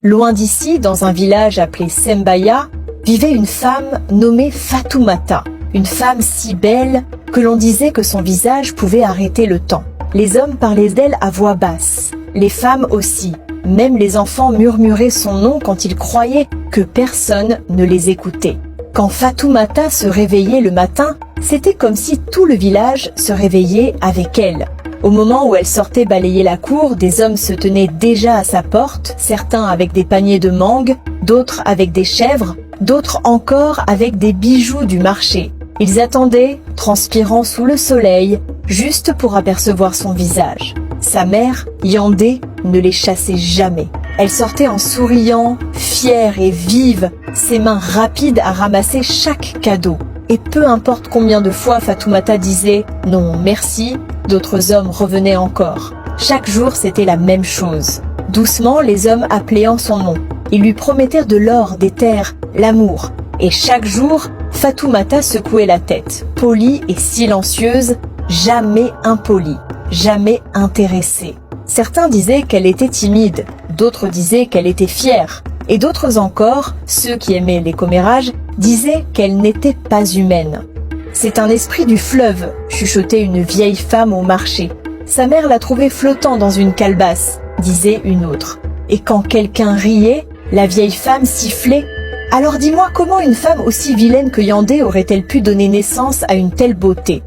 Loin d'ici, dans un village appelé Sembaya, vivait une femme nommée Fatoumata, une femme si belle que l'on disait que son visage pouvait arrêter le temps. Les hommes parlaient d'elle à voix basse, les femmes aussi. Même les enfants murmuraient son nom quand ils croyaient que personne ne les écoutait. Quand Fatoumata se réveillait le matin, c'était comme si tout le village se réveillait avec elle. Au moment où elle sortait balayer la cour, des hommes se tenaient déjà à sa porte, certains avec des paniers de mangue, d'autres avec des chèvres, d'autres encore avec des bijoux du marché. Ils attendaient, transpirant sous le soleil, juste pour apercevoir son visage. Sa mère, Yandé, ne les chassait jamais. Elle sortait en souriant, fière et vive, ses mains rapides à ramasser chaque cadeau. Et peu importe combien de fois Fatoumata disait « non, merci », d'autres hommes revenaient encore. Chaque jour, c'était la même chose. Doucement, les hommes appelaient en son nom. Ils lui promettèrent de l'or, des terres, l'amour. Et chaque jour, Fatoumata secouait la tête, polie et silencieuse, jamais impolie, jamais intéressée. Certains disaient qu'elle était timide, d'autres disaient qu'elle était fière, et d'autres encore, ceux qui aimaient les commérages, disaient qu'elle n'était pas humaine. « C'est un esprit du fleuve », chuchotait une vieille femme au marché. Sa mère l'a trouvée flottant dans une calebasse, disait une autre. Et quand quelqu'un riait, la vieille femme sifflait. Alors dis-moi comment une femme aussi vilaine que Yandé aurait-elle pu donner naissance à une telle beauté?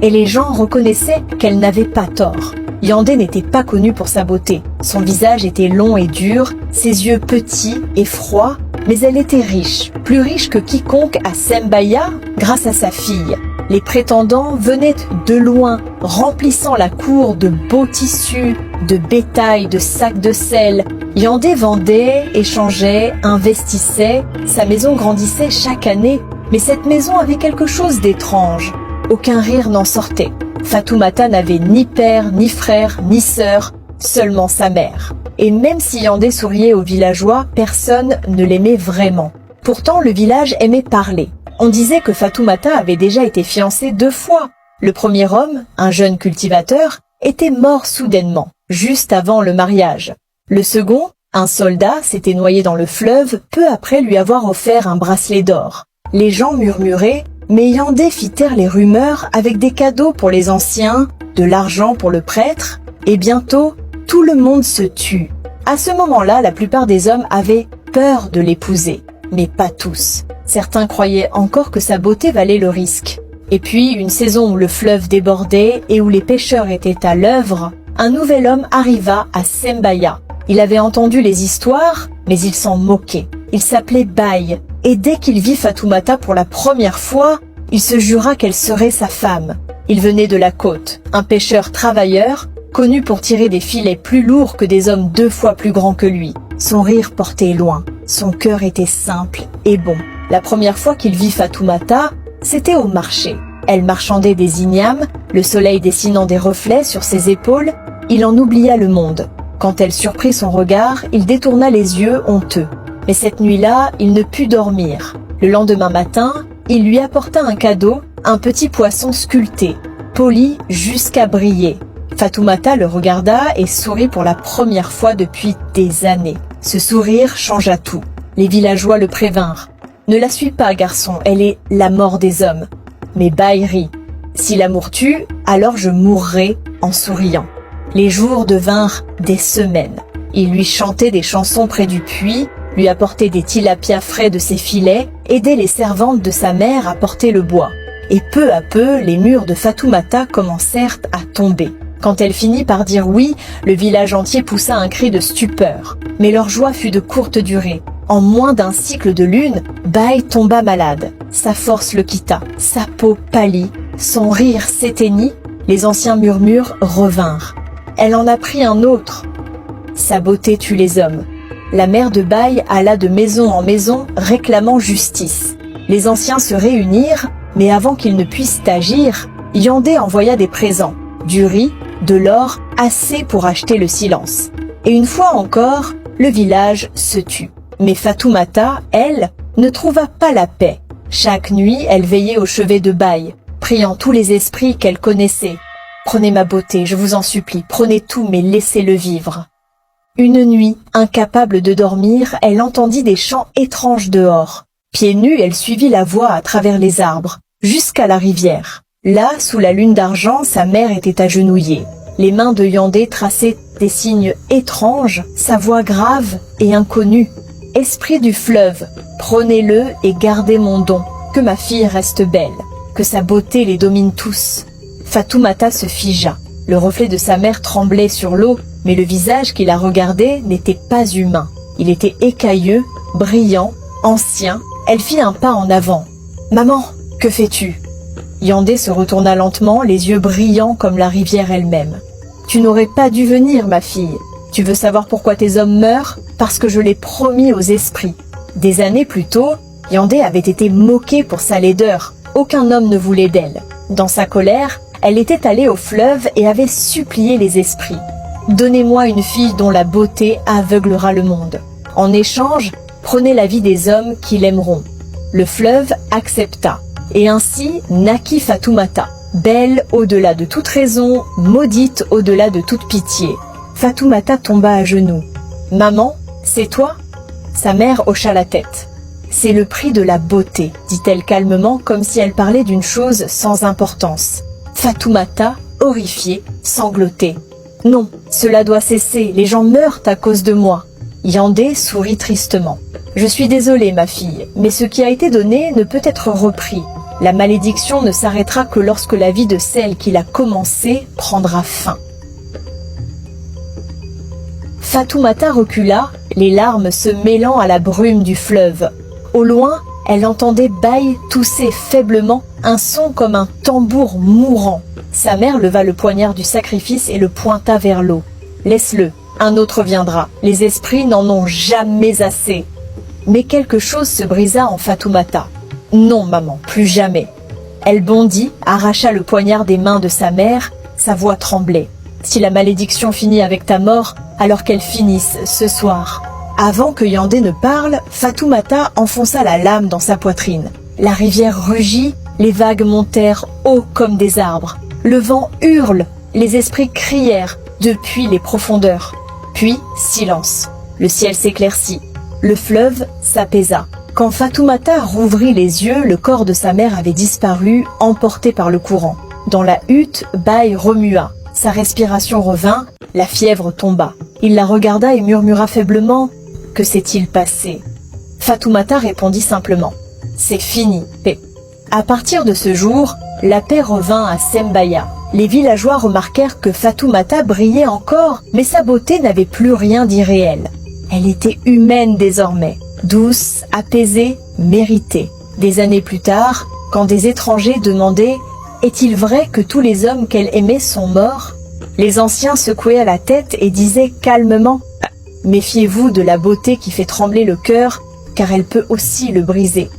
Et les gens reconnaissaient qu'elle n'avait pas tort. Yandé n'était pas connue pour sa beauté. Son visage était long et dur, ses yeux petits et froids, mais elle était riche, plus riche que quiconque à Sembaya grâce à sa fille. Les prétendants venaient de loin, remplissant la cour de beaux tissus, de bétail, de sacs de sel. Yandé vendait, échangeait, investissait, sa maison grandissait chaque année, mais cette maison avait quelque chose d'étrange. Aucun rire n'en sortait. Fatoumata n'avait ni père, ni frère, ni sœur, seulement sa mère. Et même si Yandé souriait aux villageois, personne ne l'aimait vraiment. Pourtant, le village aimait parler. On disait que Fatoumata avait déjà été fiancée 2 fois. Le premier homme, un jeune cultivateur, était mort soudainement, juste avant le mariage. Le second, un soldat, s'était noyé dans le fleuve peu après lui avoir offert un bracelet d'or. Les gens murmuraient, mais Yandé fit taire les rumeurs avec des cadeaux pour les anciens, de l'argent pour le prêtre, et bientôt, tout le monde se tut. À ce moment-là, la plupart des hommes avaient peur de l'épouser, mais pas tous. Certains croyaient encore que sa beauté valait le risque. Et puis, une saison où le fleuve débordait et où les pêcheurs étaient à l'œuvre, un nouvel homme arriva à Sembaya. Il avait entendu les histoires, mais il s'en moquait. Il s'appelait Baï, et dès qu'il vit Fatoumata pour la première fois, il se jura qu'elle serait sa femme. Il venait de la côte, un pêcheur travailleur, connu pour tirer des filets plus lourds que des hommes 2 fois plus grands que lui. Son rire portait loin, son cœur était simple et bon. La première fois qu'il vit Fatoumata, c'était au marché. Elle marchandait des ignames, le soleil dessinant des reflets sur ses épaules, il en oublia le monde. Quand elle surprit son regard, il détourna les yeux honteux. Mais cette nuit-là, il ne put dormir. Le lendemain matin, il lui apporta un cadeau, un petit poisson sculpté, poli jusqu'à briller. Fatoumata le regarda et sourit pour la première fois depuis des années. Ce sourire changea tout. Les villageois le prévinrent. « Ne la suis pas, garçon, elle est la mort des hommes. » Mais Baï rit. « Si l'amour tue, alors je mourrai en souriant. » Les jours devinrent des semaines. Il lui chantait des chansons près du puits, lui apportait des tilapias frais de ses filets, aidait les servantes de sa mère à porter le bois. Et peu à peu, les murs de Fatoumata commencèrent à tomber. Quand elle finit par dire oui, le village entier poussa un cri de stupeur. Mais leur joie fut de courte durée. En moins d'un cycle de lune, Baï tomba malade. Sa force le quitta, sa peau pâlit, son rire s'éteignit, les anciens murmures revinrent. Elle en a pris un autre. Sa beauté tue les hommes. La mère de Baï alla de maison en maison réclamant justice. Les anciens se réunirent, mais avant qu'ils ne puissent agir, Yandé envoya des présents, du riz, de l'or, assez pour acheter le silence. Et une fois encore, le village se tut. Mais Fatoumata, elle, ne trouva pas la paix. Chaque nuit, elle veillait au chevet de Baï, priant tous les esprits qu'elle connaissait. « Prenez ma beauté, je vous en supplie, prenez tout, mais laissez-le vivre. » Une nuit, incapable de dormir, elle entendit des chants étranges dehors. Pieds nus, elle suivit la voix à travers les arbres, jusqu'à la rivière. Là, sous la lune d'argent, sa mère était agenouillée. Les mains de Yandé traçaient des signes étranges, sa voix grave et inconnue. « Esprit du fleuve, prenez-le et gardez mon don, que ma fille reste belle, que sa beauté les domine tous. » Fatoumata se figea. Le reflet de sa mère tremblait sur l'eau, mais le visage qui la regardait n'était pas humain. Il était écailleux, brillant, ancien. Elle fit un pas en avant. « Maman, que fais-tu » Yandé se retourna lentement, les yeux brillants comme la rivière elle-même. « Tu n'aurais pas dû venir, ma fille. Tu veux savoir pourquoi tes hommes meurent? Parce que je l'ai promis aux esprits. » Des années plus tôt, Yandé avait été moquée pour sa laideur. Aucun homme ne voulait d'elle. Dans sa colère, elle était allée au fleuve et avait supplié les esprits. « Donnez-moi une fille dont la beauté aveuglera le monde. En échange, prenez la vie des hommes qui l'aimeront. » Le fleuve accepta. Et ainsi naquit Fatoumata, belle au-delà de toute raison, maudite au-delà de toute pitié. Fatoumata tomba à genoux. « Maman, c'est toi ?» Sa mère hocha la tête. « C'est le prix de la beauté, dit-elle calmement comme si elle parlait d'une chose sans importance. » Fatoumata, horrifiée, sanglotait. « Non, cela doit cesser, les gens meurent à cause de moi. » Yandé sourit tristement. « Je suis désolée, ma fille, mais ce qui a été donné ne peut être repris. La malédiction ne s'arrêtera que lorsque la vie de celle qui l'a commencée prendra fin. » Fatoumata recula, les larmes se mêlant à la brume du fleuve. Au loin, elle entendait Baï tousser faiblement, un son comme un tambour mourant. Sa mère leva le poignard du sacrifice et le pointa vers l'eau. « Laisse-le, un autre viendra. Les esprits n'en ont jamais assez. » Mais quelque chose se brisa en Fatoumata. « Non, maman, plus jamais. » Elle bondit, arracha le poignard des mains de sa mère, sa voix tremblait. « Si la malédiction finit avec ta mort, alors qu'elle finisse ce soir. » Avant que Yandé ne parle, Fatoumata enfonça la lame dans sa poitrine. La rivière rugit, les vagues montèrent haut comme des arbres. Le vent hurle, les esprits crièrent depuis les profondeurs. Puis, silence. Le ciel s'éclaircit. Le fleuve s'apaisa. Quand Fatoumata rouvrit les yeux, le corps de sa mère avait disparu, emporté par le courant. Dans la hutte, Baï remua. Sa respiration revint, la fièvre tomba. Il la regarda et murmura faiblement « Que s'est-il passé ?» Fatoumata répondit simplement « C'est fini, paix. » À partir de ce jour, la paix revint à Sembaya. Les villageois remarquèrent que Fatoumata brillait encore, mais sa beauté n'avait plus rien d'irréel. Elle était humaine désormais, douce, apaisée, méritée. Des années plus tard, quand des étrangers demandaient « Est-il vrai que tous les hommes qu'elle aimait sont morts ?» Les anciens secouaient la tête et disaient calmement « Méfiez-vous de la beauté qui fait trembler le cœur, car elle peut aussi le briser. »